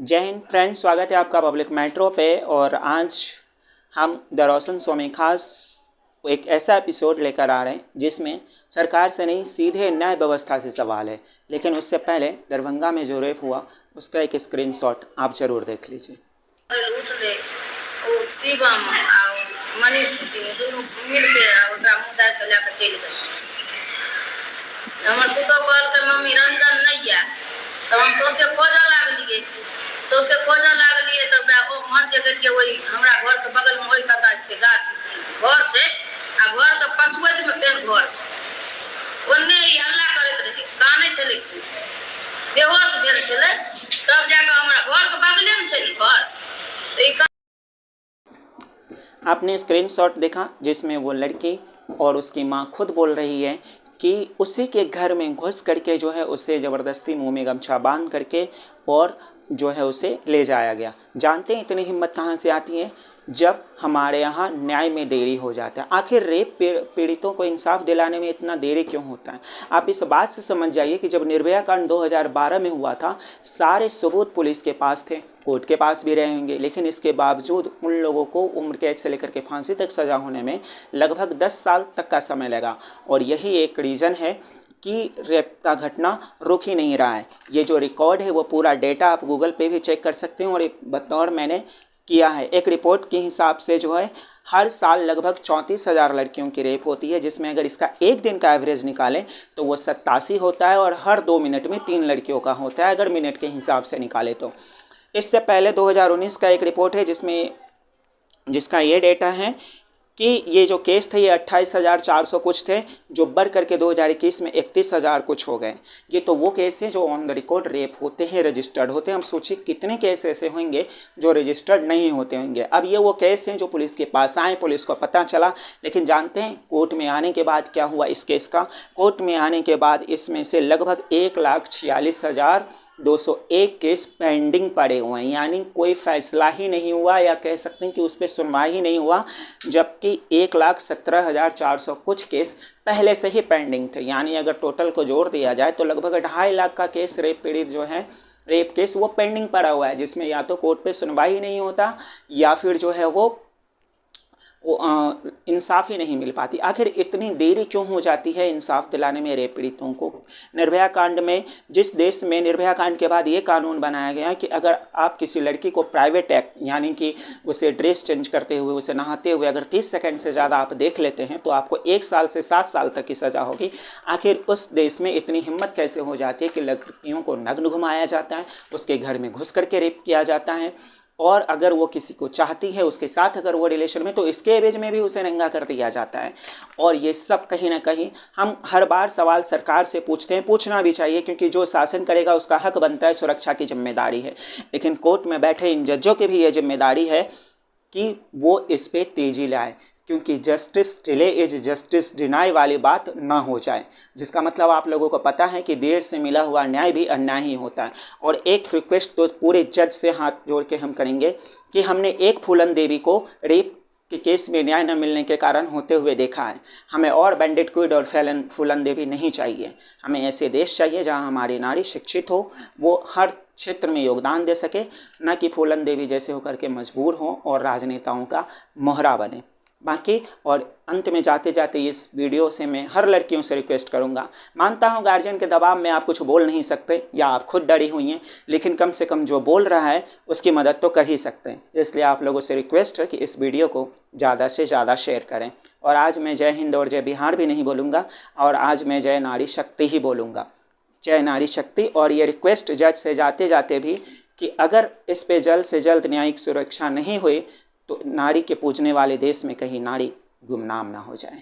जय हिंद फ्रेंड्स, स्वागत है आपका पब्लिक मेट्रो पे। और आज हम द रोशन शो में खास एक ऐसा एपिसोड लेकर आ रहे हैं जिसमें सरकार से नहीं, सीधे न्याय व्यवस्था से सवाल है। लेकिन उससे पहले दरभंगा में जो रेप हुआ उसका एक स्क्रीनशॉट आप जरूर देख लीजिए। सौसे खोजा लागलिए तो मर जगह वही हमरा घर के बगल में वही कथा छे, गाछ घर छे आ घर के पछुए में पेड़ घर छे। ओन्ने ई हल्ला करत रहे, काने छले, बेहोश भेल छले, तब जाके हमरा घर के बगले में छे घर। तो आपने स्क्रीनशॉट देखा जिसमें वो लड़की और उसकी माँ खुद बोल रही है कि उसी के घर में घुस करके जो है उसे ज़बरदस्ती मुंह में गमछा बांध करके और जो है उसे ले जाया गया। जानते हैं इतनी हिम्मत कहाँ से आती है जब हमारे यहाँ न्याय में देरी हो जाता है। आखिर रेप पीड़ितों को इंसाफ दिलाने में इतना देरी क्यों होता है? आप इस बात से समझ जाइए कि जब निर्भया कांड 2012 में हुआ था, सारे सबूत पुलिस के पास थे, कोर्ट के पास भी रहे होंगे, लेकिन इसके बावजूद उन लोगों को उम्र कैद से लेकर के फांसी तक सजा होने में लगभग 10 साल तक का समय लगा। और यही एक रीज़न है कि रेप का घटना रुक ही नहीं रहा है। ये जो रिकॉर्ड है वो पूरा डेटा आप गूगल पे भी चेक कर सकते हैं और बतौर मैंने किया है। एक रिपोर्ट के हिसाब से जो है हर साल लगभग 34,000 लड़कियों की रेप होती है, जिसमें अगर इसका एक दिन का एवरेज निकालें तो वो 87 होता है और हर 2 मिनट में 3 लड़कियों का होता है, अगर मिनट के हिसाब से निकाले तो। इससे पहले 2019 का एक रिपोर्ट है जिसका ये डेटा है कि ये जो केस थे ये 28,400 कुछ थे, जो बढ़ करके 2021 में 31,000 कुछ हो गए। ये तो वो केस हैं जो ऑन द रिकॉर्ड रेप होते हैं, रजिस्टर्ड होते हैं। हम सोचिए कितने केस ऐसे होंगे जो रजिस्टर्ड नहीं होते होंगे। अब ये वो केस हैं जो पुलिस के पास आए, पुलिस को पता चला, लेकिन जानते हैं कोर्ट में आने के बाद क्या हुआ इस केस का? कोर्ट में आने के बाद इसमें से लगभग 1,46,201 केस पेंडिंग पड़े हुए हैं, यानी कोई फैसला ही नहीं हुआ, या कह सकते हैं कि उस पर सुनवाई ही नहीं हुआ, जबकि 1,17,400 कुछ केस पहले से ही पेंडिंग थे। यानी अगर टोटल को जोड़ दिया जाए तो लगभग 2.5 लाख का केस रेप पीड़ित जो है रेप केस वो पेंडिंग पड़ा हुआ है, जिसमें या तो कोर्ट पे सुनवाई ही नहीं होता या फिर जो है वो इंसाफ ही नहीं मिल पाती। आखिर इतनी देरी क्यों हो जाती है इंसाफ दिलाने में रेप पीड़ितों को? निर्भया कांड में, जिस देश में निर्भया कांड के बाद ये कानून बनाया गया कि अगर आप किसी लड़की को प्राइवेट एक्ट, यानी कि उसे ड्रेस चेंज करते हुए, उसे नहाते हुए अगर 30 सेकंड से ज़्यादा आप देख लेते हैं तो आपको 1 साल से 7 साल तक की सज़ा होगी। आखिर उस देश में इतनी हिम्मत कैसे हो जाती है कि लड़कियों को नग्न घुमाया जाता है, उसके घर में घुस करके रेप किया जाता है, और अगर वो किसी को चाहती है उसके साथ अगर वो रिलेशन में, तो इसके एवज में भी उसे नंगा कर दिया जाता है। और ये सब कहीं ना कहीं हम हर बार सवाल सरकार से पूछते हैं, पूछना भी चाहिए, क्योंकि जो शासन करेगा उसका हक बनता है, सुरक्षा की जिम्मेदारी है। लेकिन कोर्ट में बैठे इन जजों की भी ये जिम्मेदारी है कि वो इस पर तेज़ी लाए, क्योंकि justice delay is justice deny वाली बात ना हो जाए, जिसका मतलब आप लोगों को पता है कि देर से मिला हुआ न्याय भी अन्याय ही होता है। और एक रिक्वेस्ट तो पूरे जज से हाथ जोड़ के हम करेंगे कि हमने एक फूलन देवी को रेप के केस में न्याय न मिलने के कारण होते हुए देखा है। हमें और बैंडिट क्विड और फूलन देवी नहीं चाहिए। हमें ऐसे देश चाहिए जहां हमारी नारी शिक्षित हो, वो हर क्षेत्र में योगदान दे सके, न कि फूलन देवी जैसे होकर के मजबूर हो और राजनेताओं का मोहरा बने। बाकी और अंत में जाते जाते इस वीडियो से मैं हर लड़कियों से रिक्वेस्ट करूंगा, मानता हूं गार्जियन के दबाव में आप कुछ बोल नहीं सकते या आप खुद डरी हुई हैं, लेकिन कम से कम जो बोल रहा है उसकी मदद तो कर ही सकते हैं। इसलिए आप लोगों से रिक्वेस्ट है कि इस वीडियो को ज़्यादा से ज़्यादा शेयर करें। और आज मैं जय हिंद और जय बिहार भी नहीं बोलूँगा, और आज मैं जय नारी शक्ति ही बोलूँगा, जय नारी शक्ति। और ये रिक्वेस्ट जज से जाते जाते भी कि अगर इस पे जल्द से जल्द न्यायिक सुरक्षा नहीं हुई तो नारी के पूजने वाले देश में कहीं नारी गुमनाम ना हो जाए।